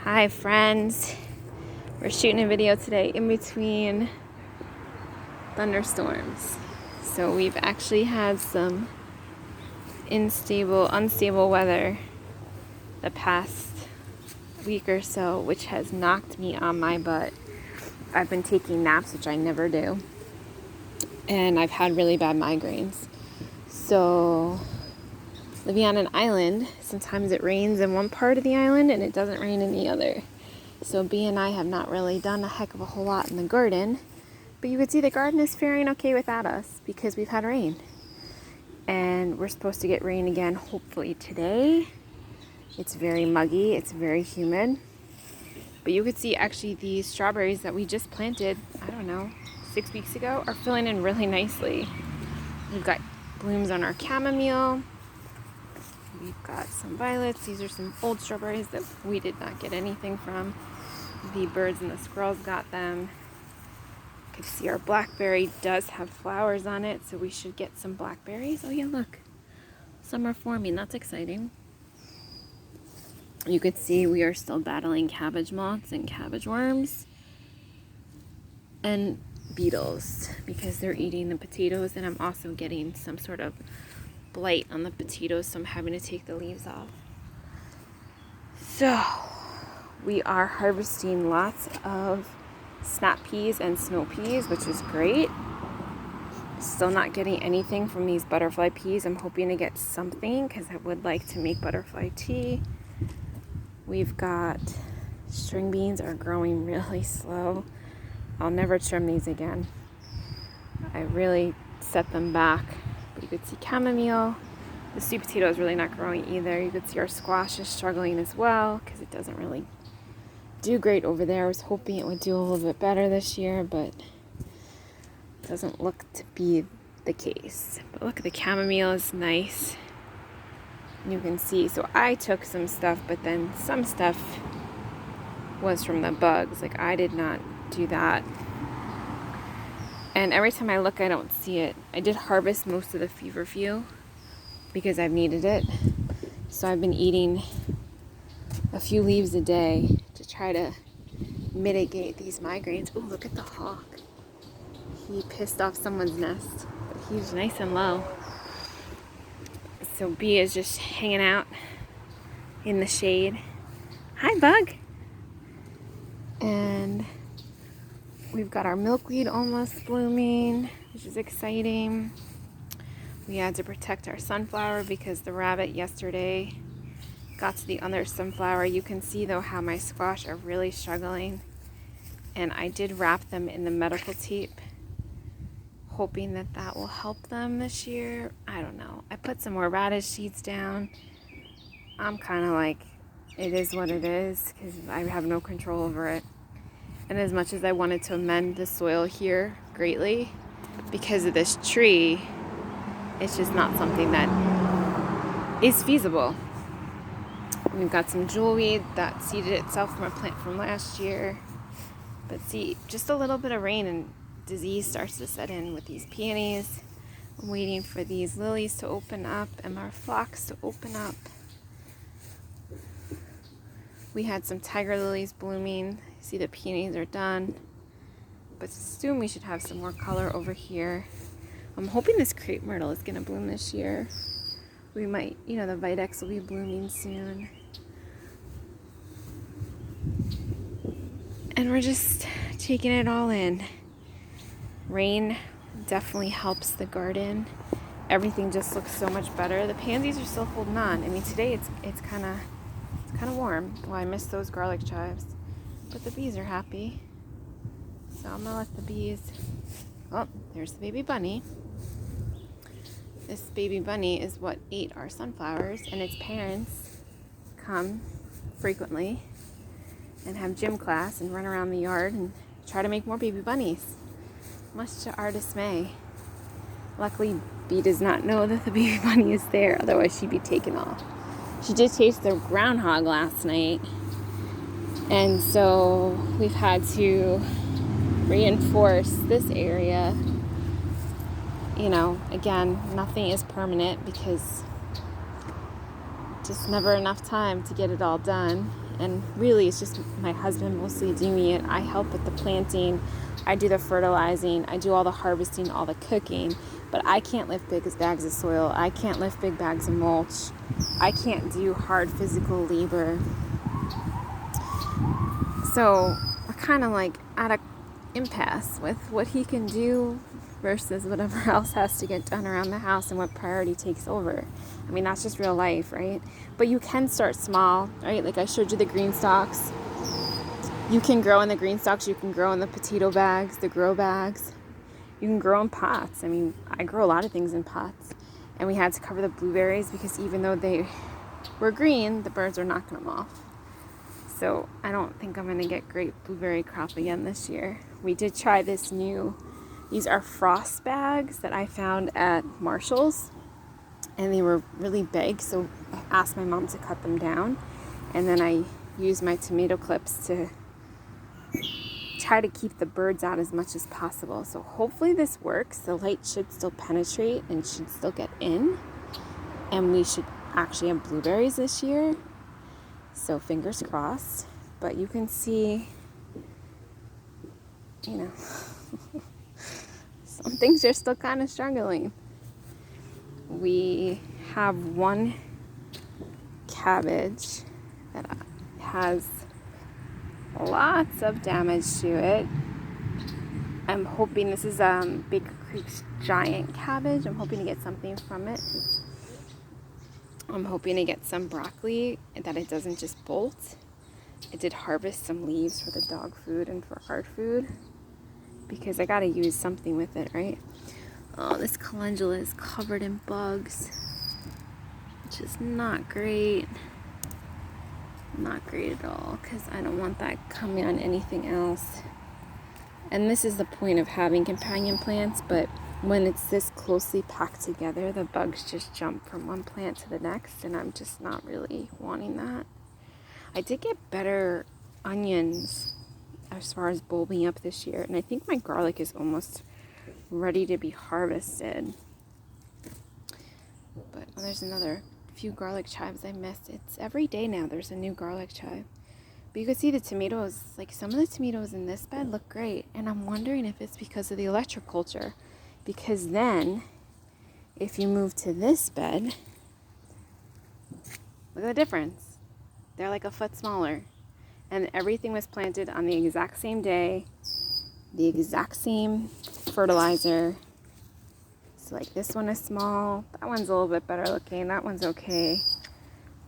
Hi friends, we're shooting a video today in between thunderstorms. So we've actually had some unstable weather the past week or so, which has knocked me on my butt. I've been taking naps, which I never do, and I've had really bad migraines. So living on an island, sometimes it rains in one part of the island and it doesn't rain in the other. So B and I have not really done a heck of a whole lot in the garden, but you could see the garden is faring okay without us because we've had rain. And we're supposed to get rain again hopefully today. It's very muggy, it's very humid. But you could see actually these strawberries that we just planted, 6 weeks ago, are filling in really nicely. We've got blooms on our chamomile. We've got some violets. These are some old strawberries that we did not get anything from. The birds and the squirrels got them. You can see our blackberry does have flowers on it, so we should get some blackberries. Oh yeah, look. Some are forming. That's exciting. You could see we are still battling cabbage moths and cabbage worms and beetles because they're eating the potatoes, and I'm also getting some sort of blight on the potatoes, so I'm having to take the leaves off. So we are harvesting lots of snap peas and snow peas, which is great. Still not getting anything from these butterfly peas. I'm hoping to get something because I would like to make butterfly tea. We've got string beans are growing really slow. I'll never trim these again. I really set them back. But you could see chamomile. The sweet potato is really not growing either. You could see our squash is struggling as well because it doesn't really do great over there. I was hoping it would do a little bit better this year, but it doesn't look to be the case. But look, the chamomile is nice. You can see, so I took some stuff, but then some stuff was from the bugs. Like, I did not do that. And every time I look, I don't see it. I did harvest most of the feverfew because I've needed it. So I've been eating a few leaves a day to try to mitigate these migraines. Oh, look at the hawk. He pissed off someone's nest, but he's nice and low. So B is just hanging out in the shade. Hi, bug. And we've got our milkweed almost blooming, which is exciting. We had to protect our sunflower because the rabbit yesterday got to the other sunflower. You can see though how my squash are really struggling. And I did wrap them in the medical tape, hoping that that will help them this year. I don't know. I put some more radish seeds down. I'm kind of like, it is what it is because I have no control over it. And as much as I wanted to amend the soil here greatly, because of this tree, it's just not something that is feasible. We've got some jewelweed that seeded itself from a plant from last year. But see, just a little bit of rain and disease starts to set in with these peonies. I'm waiting for these lilies to open up and our phlox to open up. We had some tiger lilies blooming. See, the peonies are done. But soon we should have some more color over here. I'm hoping this crepe myrtle is going to bloom this year. We might, the Vitex will be blooming soon. And we're just taking it all in. Rain definitely helps the garden. Everything just looks so much better. The pansies are still holding on. I mean, today it's kind of warm. Well, I missed those garlic chives, but the bees are happy. So I'm gonna let the bees. Oh, there's the baby bunny. This baby bunny is what ate our sunflowers, and its parents come frequently and have gym class and run around the yard and try to make more baby bunnies, much to our dismay. Luckily, Bee does not know that the baby bunny is there, otherwise she'd be taken off. She did taste the groundhog last night, and so we've had to reinforce this area. Again, nothing is permanent because just never enough time to get it all done. And really, it's just my husband mostly doing it. I help with the planting. I do the fertilizing. I do all the harvesting, all the cooking. But I can't lift big bags of soil. I can't lift big bags of mulch. I can't do hard physical labor. So we're kind of like at a impasse with what he can do versus whatever else has to get done around the house and what priority takes over. I mean, that's just real life, right? But you can start small, right? Like I showed you the green stalks. You can grow in the green stalks. You can grow in the potato bags, the grow bags. You can grow in pots. I mean, I grow a lot of things in pots. And we had to cover the blueberries because even though they were green, the birds were knocking them off. So I don't think I'm going to get great blueberry crop again this year. We did try this new, these are frost bags that I found at Marshall's. And they were really big, so I asked my mom to cut them down. And then I used my tomato clips to try to keep the birds out as much as possible. So hopefully this works. The light should still penetrate and should still get in. And we should actually have blueberries this year. So fingers crossed. But you can see, you know, some things are still kind of struggling. We have one cabbage that has lots of damage to it. I'm hoping this is Baker Creek's giant cabbage. I'm hoping to get something from it. I'm hoping to get some broccoli that it doesn't just bolt. I did harvest some leaves for the dog food and for our food because I gotta use something with it, right? Oh, this calendula is covered in bugs, which is not great. Not great at all, because I don't want that coming on anything else. And this is the point of having companion plants, but when it's this closely packed together, the bugs just jump from one plant to the next, and I'm just not really wanting that. I did get better onions as far as bulbing up this year, and I think my garlic is almost ready to be harvested. But there's another few garlic chives I missed. It's every day now there's a new garlic chive. But you can see the tomatoes, like some of the tomatoes in this bed look great. And I'm wondering if it's because of the electroculture. Because then, if you move to this bed, look at the difference. They're like a foot smaller. And everything was planted on the exact same day, the exact same fertilizer. So like this one is small, that one's a little bit better looking, that one's okay.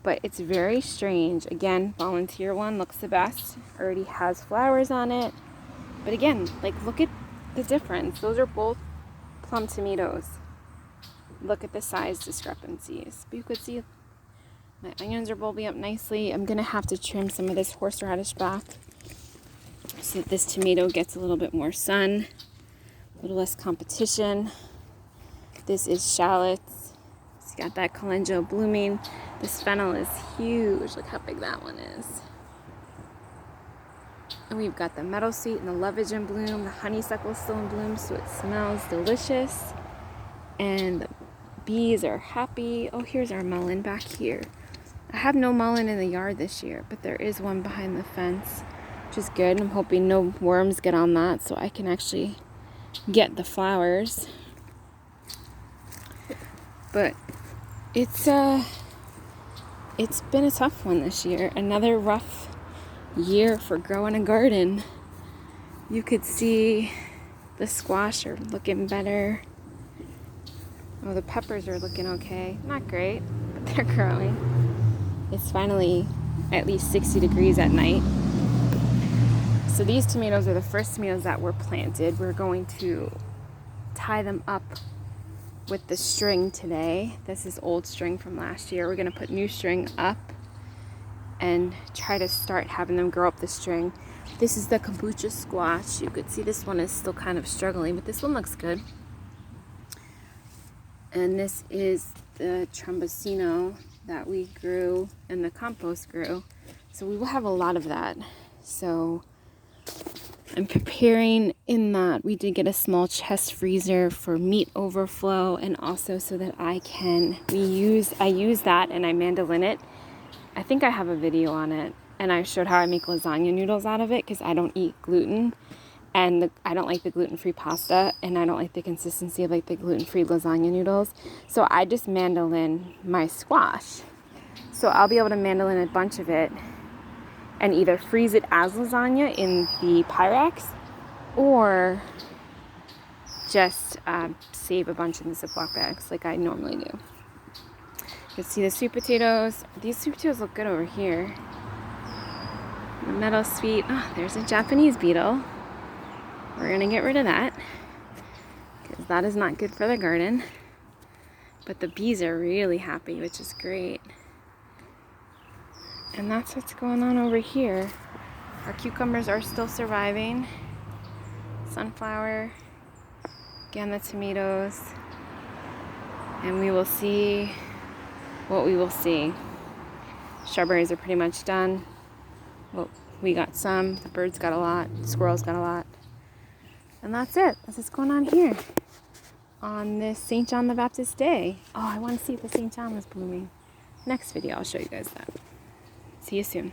But it's very strange. Again, volunteer one looks the best. Already has flowers on it. But again, like look at the difference. Those are both plum tomatoes. Look at the size discrepancies. But you could see my onions are bulbing up nicely. I'm gonna have to trim some of this horseradish back so that this tomato gets a little bit more sun, a little less competition. This is shallots. It's got that calendula blooming. This fennel is huge. Look how big that one is. And we've got the meadowsweet and the lovage in bloom. The honeysuckle is still in bloom, so it smells delicious. And the bees are happy. Oh, here's our mullein back here. I have no mullein in the yard this year, but there is one behind the fence, which is good. I'm hoping no worms get on that so I can actually get the flowers. But it's been a tough one this year. Another rough year for growing a garden. You could see the squash are looking better. Oh, the peppers are looking okay. Not great, but they're growing. It's finally at least 60 degrees at night. So these tomatoes are the first tomatoes that were planted. We're going to tie them up with the string today. This is old string from last year. We're going to put new string up and try to start having them grow up the string. This is the kombucha squash. You could see this one is still kind of struggling, but this one looks good. And this is the trombosino that we grew and the compost grew. So we will have a lot of that. So I'm preparing in that we did get a small chest freezer for meat overflow, and also so that I use that and I mandolin it. I think I have a video on it. and I showed how I make lasagna noodles out of it because I don't eat gluten, and I don't like the gluten-free pasta, and I don't like the consistency of like the gluten-free lasagna noodles. So I just mandolin my squash. So I'll be able to mandolin a bunch of it and either freeze it as lasagna in the Pyrex or just save a bunch in the Ziploc bags like I normally do. You can see the sweet potatoes. These sweet potatoes look good over here. The meadow sweet. Oh, there's a Japanese beetle. We're going to get rid of that because that is not good for the garden. But the bees are really happy, which is great. And that's what's going on over here. Our cucumbers are still surviving. Sunflower. Again, the tomatoes. And we will see what we will see. Strawberries are pretty much done. Well, we got some. The birds got a lot. The squirrels got a lot. And that's it. That's what's going on here on this St. John the Baptist Day. Oh, I want to see if the St. John was blooming. Next video, I'll show you guys that. See you soon.